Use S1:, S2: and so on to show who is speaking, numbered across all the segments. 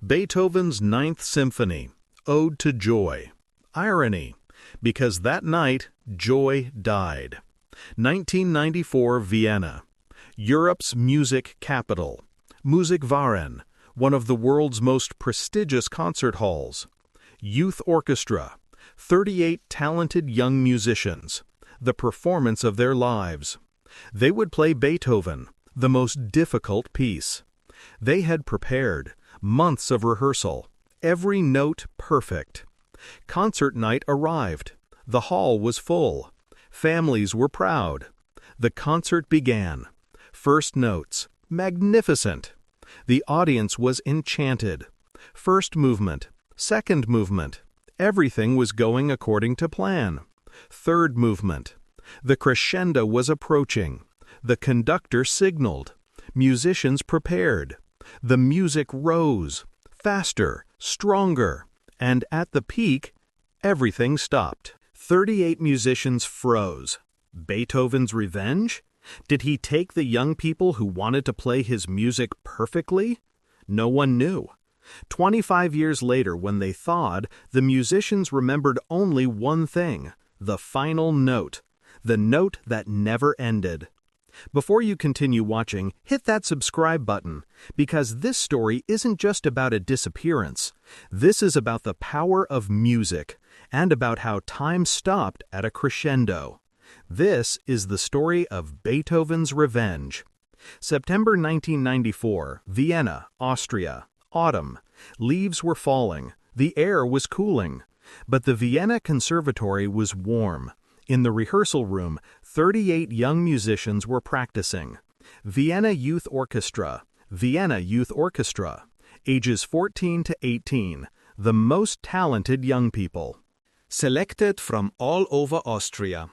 S1: Beethoven's 9th Symphony, Ode to Joy. Irony, because that night, joy died. 1994 Vienna, Europe's music capital. Musikverein, one of the world's most prestigious concert halls. Youth orchestra, 38 talented young musicians. The performance of their lives. They would play Beethoven, the most difficult piece. They had prepared, months of rehearsal, every note perfect. Concert night arrived. The hall was full. Families were proud. The concert began. First notes, magnificent. The audience was enchanted. First movement, second movement. Everything was going according to plan. Third movement. The crescendo was approaching. The conductor signaled. Musicians prepared. The music rose, faster, stronger, and at the peak, everything stopped. 38 musicians froze. Beethoven's revenge? Did he take the young people who wanted to play his music perfectly? No one knew. 25 years later, when they thawed, the musicians remembered only one thing, the final note, the note that never ended. Before you continue watching, hit that subscribe button, because this story isn't just about a disappearance. This is about the power of music, and about how time stopped at a crescendo. This is the story of Beethoven's revenge. September 1994, Vienna, Austria. Autumn. Leaves were falling. The air was cooling. But the Vienna Conservatory was warm. In the rehearsal room, 38 young musicians were practicing. Vienna Youth Orchestra, ages 14 to 18, the most talented young people. Selected from all over Austria.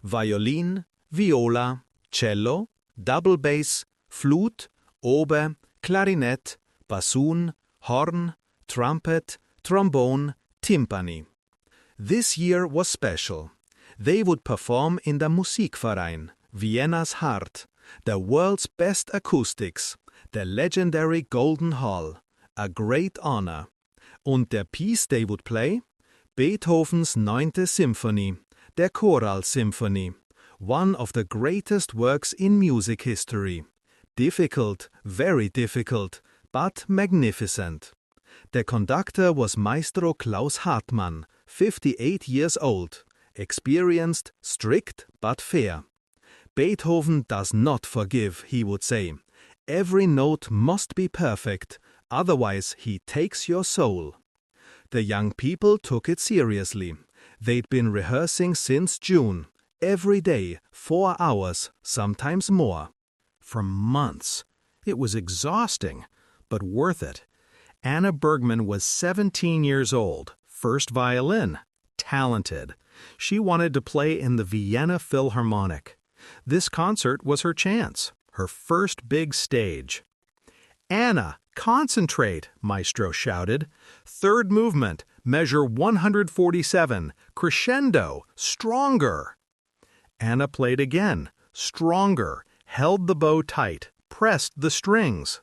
S1: Violin, viola, cello, double bass, flute, oboe, clarinet, bassoon, horn, trumpet, trombone, timpani. This year was special. They would perform in the Musikverein, Vienna's heart, the world's best acoustics, the legendary Golden Hall, a great honor. Und der piece they would play? Beethoven's 9th Symphony, der Choralsymphonie, one of the greatest works in music history. Difficult, very difficult, but magnificent. The conductor was Maestro Klaus Hartmann, 58 years old. Experienced, strict, but fair. Beethoven does not forgive, he would say. Every note must be perfect, otherwise he takes your soul. The young people took it seriously. They'd been rehearsing since June, every day, 4 hours, sometimes more. For months. It was exhausting, but worth it. Anna Bergmann was 17 years old, first violin, talented. She wanted to play in the Vienna Philharmonic. This concert was her chance, her first big stage. "Anna, concentrate," Maestro shouted. "Third movement, measure 147, crescendo, stronger." Anna played again, stronger, held the bow tight, pressed the strings.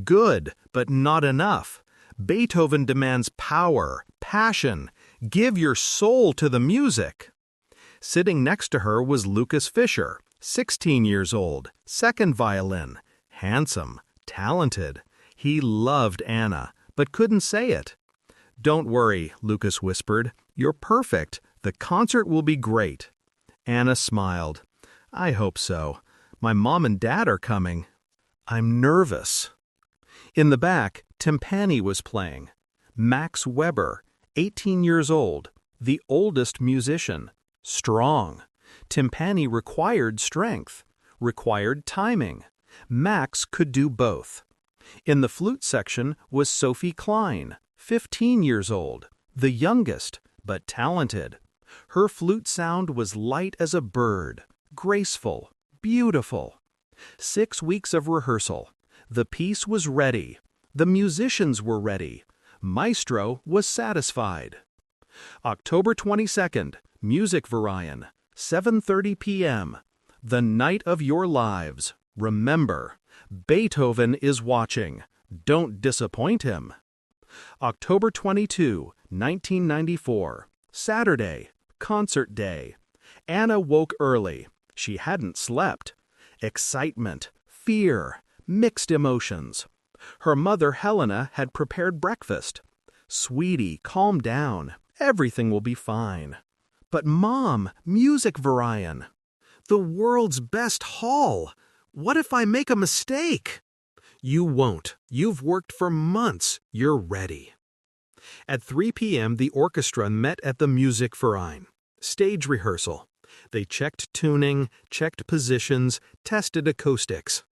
S1: Good, but not enough. Beethoven demands power, passion. Give your soul to the music. Sitting next to her was Lucas Fischer, 16 years old, second violin, handsome, talented. He loved Anna, but couldn't say it. "Don't worry," Lucas whispered. "You're perfect. The concert will be great." Anna smiled. "I hope so. My mom and dad are coming. I'm nervous." In the back, Timpani was playing. Max Weber, 18 years old, the oldest musician. Strong. Timpani required strength, required timing. Max could do both. In the flute section was Sophie Klein, 15 years old, the youngest, but talented. Her flute sound was light as a bird, graceful, beautiful. 6 weeks of rehearsal. The piece was ready. The musicians were ready. Maestro was satisfied. October 22nd, Musikverein, 7:30 p.m. The night of your lives. Remember, Beethoven is watching. Don't disappoint him. October 22, 1994, Saturday, concert day. Anna woke early. She hadn't slept. Excitement, fear, mixed emotions. Her mother, Helena, had prepared breakfast. "Sweetie, calm down. Everything will be fine." "But Mom, Musikverein. The world's best hall. What if I make a mistake?" "You won't. You've worked for months. You're ready." At 3 p.m., the orchestra met at the Musikverein. Stage rehearsal. They checked tuning, checked positions, tested acoustics.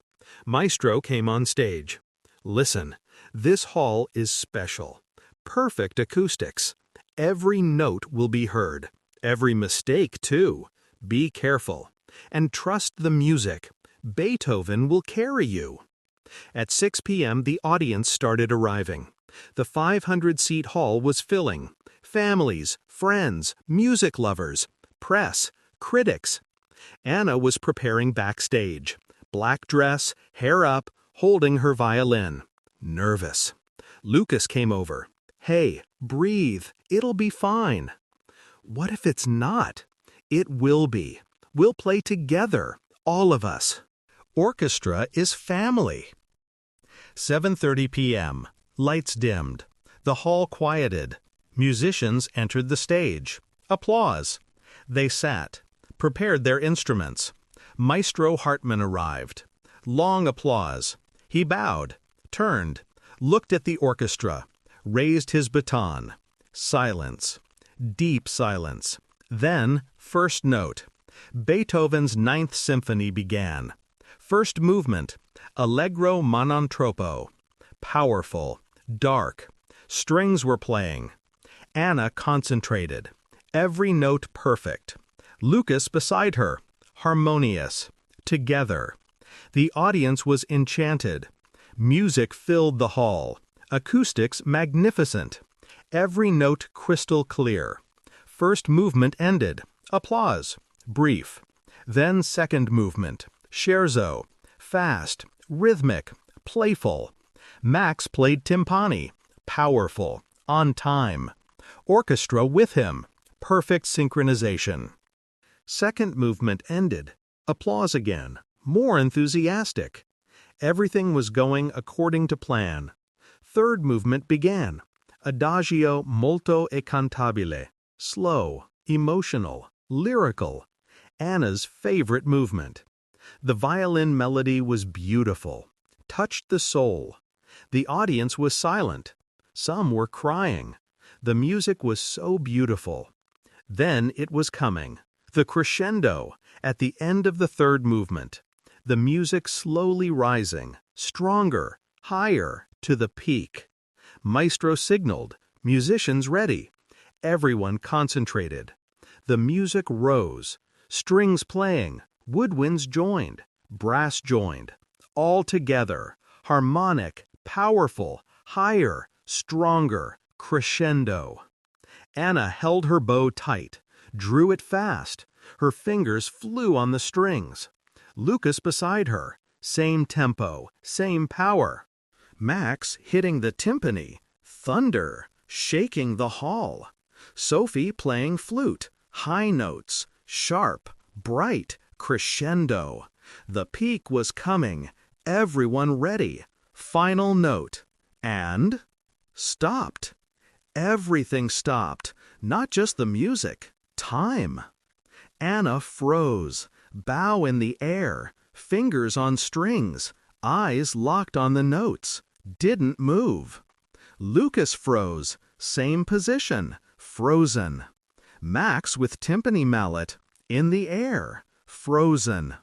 S1: Maestro came on stage. "Listen, this hall is special. Perfect acoustics. Every note will be heard. Every mistake, too. Be careful. And trust the music. Beethoven will carry you." At 6 p.m., the audience started arriving. The 500-seat hall was filling. Families, friends, music lovers, press, critics. Anna was preparing backstage. Black dress, hair up, holding her violin. Nervous. Lucas came over. "Hey, breathe. It'll be fine." "What if it's not?" "It will be. We'll play together, all of us. Orchestra is family." 7:30 p.m. Lights dimmed. The hall quieted. Musicians entered the stage. Applause. They sat, prepared their instruments. Maestro Hartmann arrived. Long applause. He bowed, turned, looked at the orchestra, raised his baton. Silence. Deep silence. Then, first note. Beethoven's 9th Symphony began. First movement, Allegro non troppo. Powerful, dark. Strings were playing. Anna concentrated. Every note perfect. Lucas beside her. Harmonious. Together. The audience was enchanted. Music filled the hall. Acoustics magnificent. Every note crystal clear. First movement ended. Applause. Brief. Then second movement. Scherzo. Fast. Rhythmic. Playful. Max played timpani. Powerful. On time. Orchestra with him. Perfect synchronization. Second movement ended. Applause again. More enthusiastic. Everything was going according to plan. Third movement began. Adagio molto e cantabile. Slow, emotional, lyrical. Anna's favorite movement. The violin melody was beautiful. Touched the soul. The audience was silent. Some were crying. The music was so beautiful. Then it was coming. The crescendo, at the end of the third movement. The music slowly rising, stronger, higher, to the peak. Maestro signaled, musicians ready. Everyone concentrated. The music rose. Strings playing, woodwinds joined, brass joined. All together, harmonic, powerful, higher, stronger, crescendo. Anna held her bow tight, drew it fast. Her fingers flew on the strings. Lucas beside her, same tempo, same power. Max hitting the timpani, thunder, shaking the hall. Sophie playing flute, high notes, sharp, bright, crescendo. The peak was coming, everyone ready. Final note. And stopped. Everything stopped, not just the music, time. Anna froze, bow in the air, fingers on strings, eyes locked on the notes, didn't move. Lucas froze, same position, frozen. Max with timpani mallet, in the air, frozen.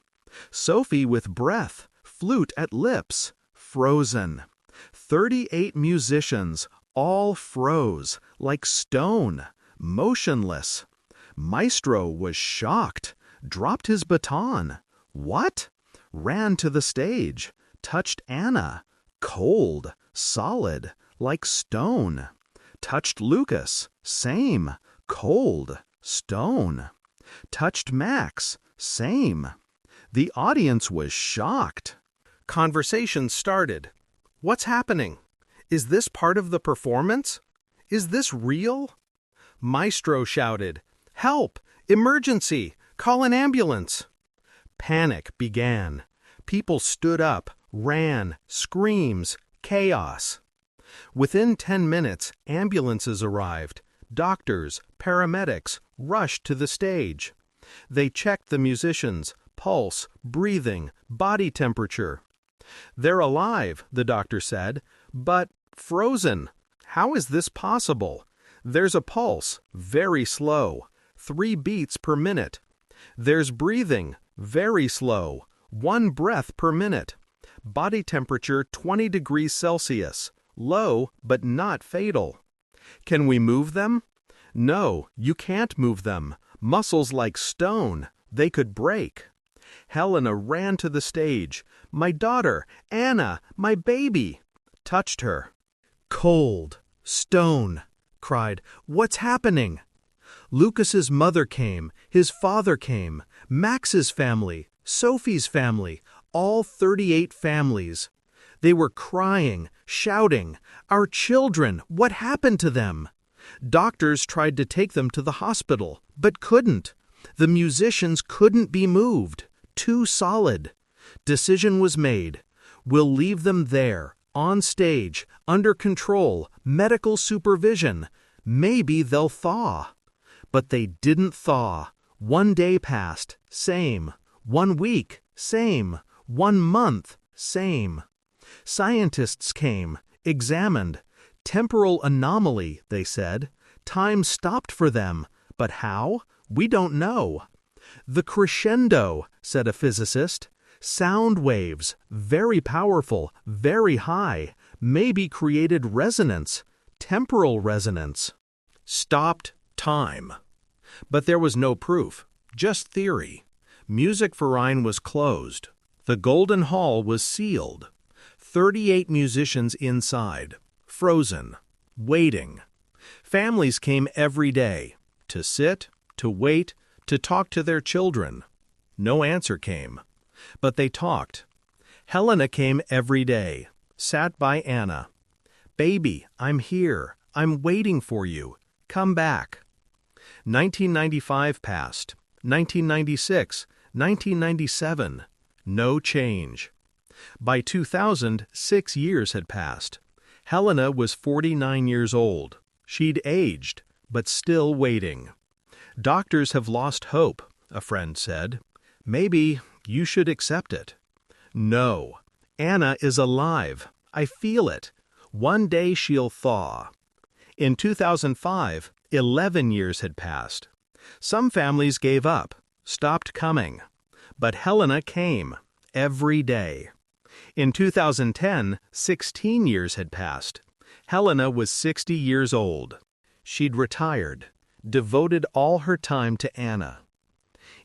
S1: Sophie with breath, flute at lips, frozen. 38 musicians, all froze, like stone, motionless. Maestro was shocked, dropped his baton. What? Ran to the stage, touched Anna, cold, solid, like stone. Touched Lucas, same, cold, stone. Touched Max, same. The audience was shocked. Conversation started. What's happening? Is this part of the performance? Is this real? Maestro shouted, "Help! Emergency! Call an ambulance!" Panic began. People stood up, ran, screams, chaos. Within 10 minutes, ambulances arrived. Doctors, paramedics rushed to the stage. They checked the musicians' pulse, breathing, body temperature. "They're alive," the doctor said, "but frozen. How is this possible? There's a pulse, very slow, 3 beats per minute. There's breathing, very slow, 1 breath per minute. Body temperature 20 degrees Celsius, low but not fatal. Can we move them? No, you can't move them. Muscles like stone, they could break." Helena ran to the stage. "My daughter, Anna, my baby," touched her. "Cold, stone," cried, "what's happening?" Lucas's mother came, his father came, Max's family, Sophie's family, all 38 families. They were crying, shouting, "Our children, what happened to them?" Doctors tried to take them to the hospital, but couldn't. The musicians couldn't be moved. Too solid. Decision was made. We'll leave them there, on stage, under control, medical supervision. Maybe they'll thaw. But they didn't thaw. 1 day passed, same. 1 week, same. 1 month, same. Scientists came, examined. Temporal anomaly, they said. Time stopped for them. But how? We don't know. "The crescendo," said a physicist. "Sound waves, very powerful, very high, maybe created resonance, temporal resonance." Stopped time. But there was no proof, just theory. Musikverein was closed. The Golden Hall was sealed. 38 musicians inside, frozen, waiting. Families came every day, to sit, to wait, to talk to their children. No answer came. But they talked. Helena came every day, sat by Anna. "Baby, I'm here. I'm waiting for you. Come back." 1995 passed, 1996, 1997. No change. By 2000, 6 years had passed. Helena was 49 years old. She'd aged, but still waiting. "Doctors have lost hope," a friend said. "Maybe you should accept it." "No. Anna is alive. I feel it. One day she'll thaw." In 2005, 11 years had passed. Some families gave up, stopped coming. But Helena came, every day. In 2010, 16 years had passed. Helena was 60 years old. She'd retired, devoted all her time to Anna.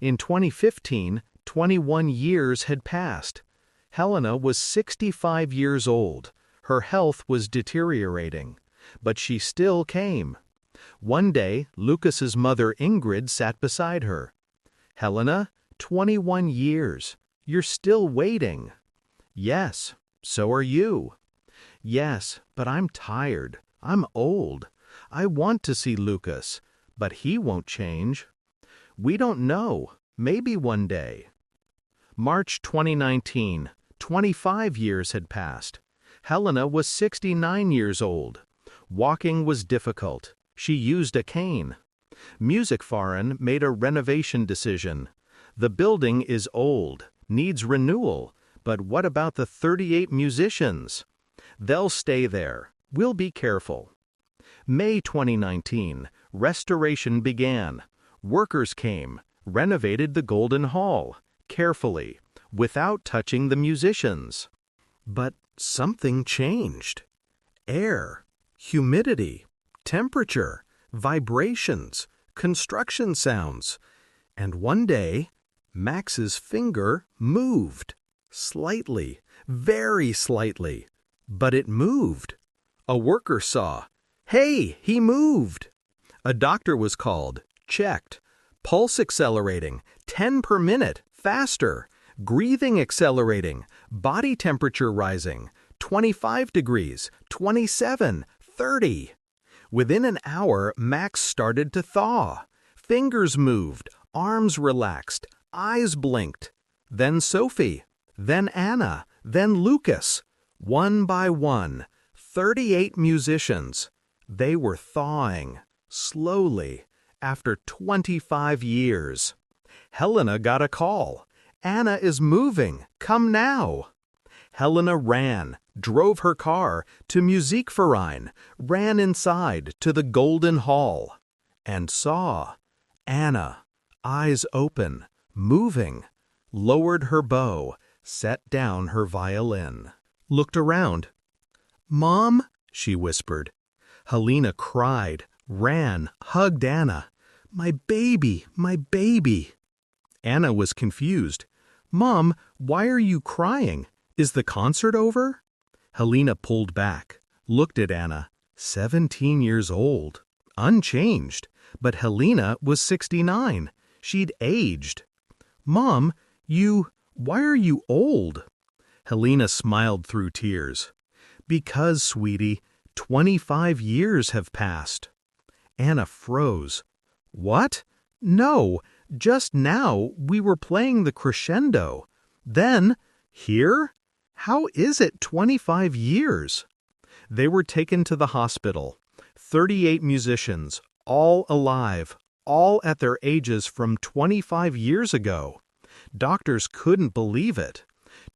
S1: In 2015, 21 years had passed. Helena was 65 years old. Her health was deteriorating, but she still came. One day, Lucas's mother Ingrid sat beside her. "Helena, 21 years. You're still waiting." "Yes, so are you." "Yes, but I'm tired. I'm old. I want to see Lucas, but he won't change." "We don't know. Maybe one day." March 2019, 25 years had passed. Helena was 69 years old. Walking was difficult. She used a cane. Musikverein made a renovation decision. The building is old, needs renewal, but what about the 38 musicians? They'll stay there. We'll be careful. May 2019, restoration began. Workers came, renovated the Golden Hall, carefully, without touching the musicians. But something changed. Air, humidity, temperature, vibrations, construction sounds. And one day, Max's finger moved. Slightly, very slightly. But it moved. A worker saw. "Hey, he moved!" A doctor was called, checked. Pulse accelerating, 10 per minute, faster. Breathing accelerating, body temperature rising, 25 degrees, 27, 30. Within an hour, Max started to thaw. Fingers moved, arms relaxed, eyes blinked. Then Sophie, then Anna, then Lucas. One by one, 38 musicians. They were thawing, slowly, after 25 years. Helena got a call. Anna is moving. Come now. Helena ran, drove her car to Musikverein, ran inside to the Golden Hall, and saw Anna, eyes open, moving, lowered her bow, set down her violin, looked around. "Mom," she whispered. Helena cried, ran, hugged Anna. "My baby, my baby." Anna was confused. "Mom, why are you crying? Is the concert over?" Helena pulled back, looked at Anna, 17 years old, unchanged, but Helena was 69. She'd aged. "Mom, why are you old?" Helena smiled through tears. "Because, sweetie, 25 years have passed." Anna froze. "What? No, just now we were playing the crescendo. Then, here? How is it 25 years? They were taken to the hospital. 38 musicians, all alive, all at their ages from 25 years ago. Doctors couldn't believe it.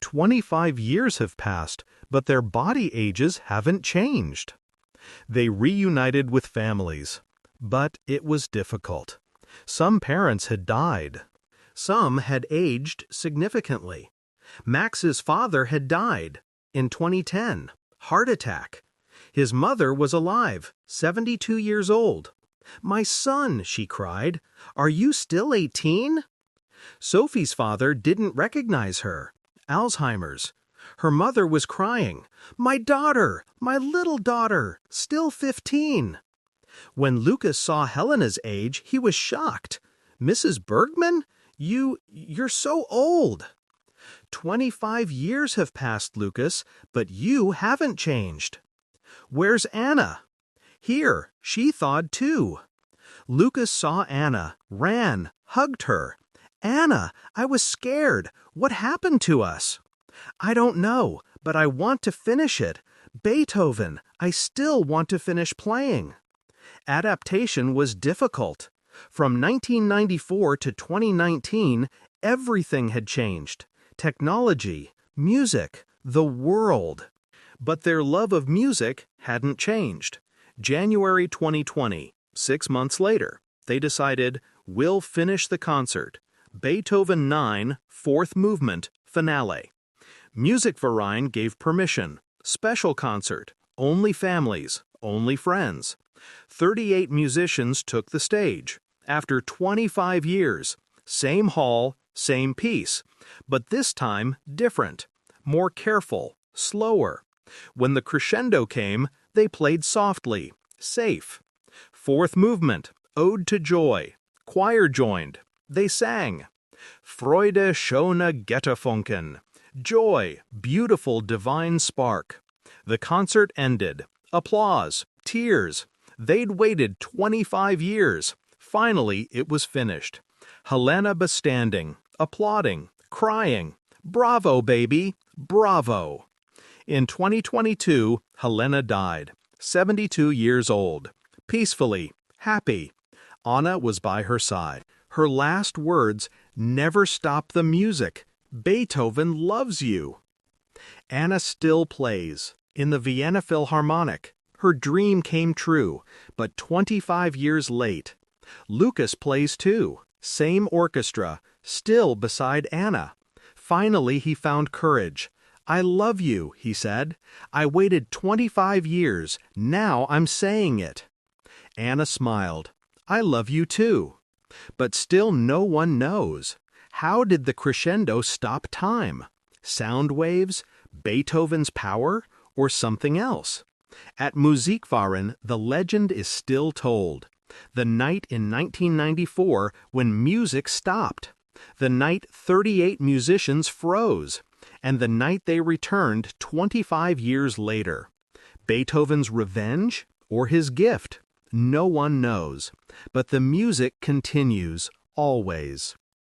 S1: 25 years have passed, but their body ages haven't changed. They reunited with families, but it was difficult. Some parents had died. Some had aged significantly. Max's father had died in 2010, heart attack. His mother was alive, 72 years old. "My son," she cried, "are you still 18? Sophie's father didn't recognize her. Alzheimer's. Her mother was crying, "My daughter, my little daughter, still 15. When Lucas saw Helena's age, he was shocked. "Mrs. Bergmann, you're so old." 25 years have passed, Lucas, but you haven't changed. "Where's Anna?" "Here, she thawed too." Lucas saw Anna, ran, hugged her. "Anna, I was scared. What happened to us?" "I don't know, but I want to finish it. Beethoven, I still want to finish playing." Adaptation was difficult. From 1994 to 2019, everything had changed. Technology, music, the world. But their love of music hadn't changed. January 2020, 6 months later, they decided, we'll finish the concert. Beethoven 9, fourth movement, finale. Musikverein gave permission. Special concert. Only families. Only friends. 38 musicians took the stage. After 25 years. Same hall, same piece. But this time, different. More careful. Slower. When the crescendo came, they played softly. Safe. Fourth movement. Ode to Joy. Choir joined. They sang. Freude, schöne Götterfunken. Joy, beautiful divine spark. The concert ended. Applause. Tears. They'd waited 25 years. Finally, it was finished. Helena bestanding, applauding, crying. "Bravo, baby! Bravo!" In 2022, Helena died, 72 years old. Peacefully, happy. Anna was by her side. Her last words, "Never stop the music. Beethoven loves you." Anna still plays. In the Vienna Philharmonic. Her dream came true, but 25 years late. Lucas plays too. Same orchestra, still beside Anna. Finally he found courage. "I love you," he said. "I waited 25 years. Now I'm saying it." Anna smiled. "I love you too." But still no one knows. How did the crescendo stop time? Sound waves? Beethoven's power? Or something else? At Musikverein, the legend is still told. The night in 1994 when music stopped. The night 38 musicians froze. and the night they returned 25 years later. Beethoven's revenge or his gift? No one knows. But the music continues, always.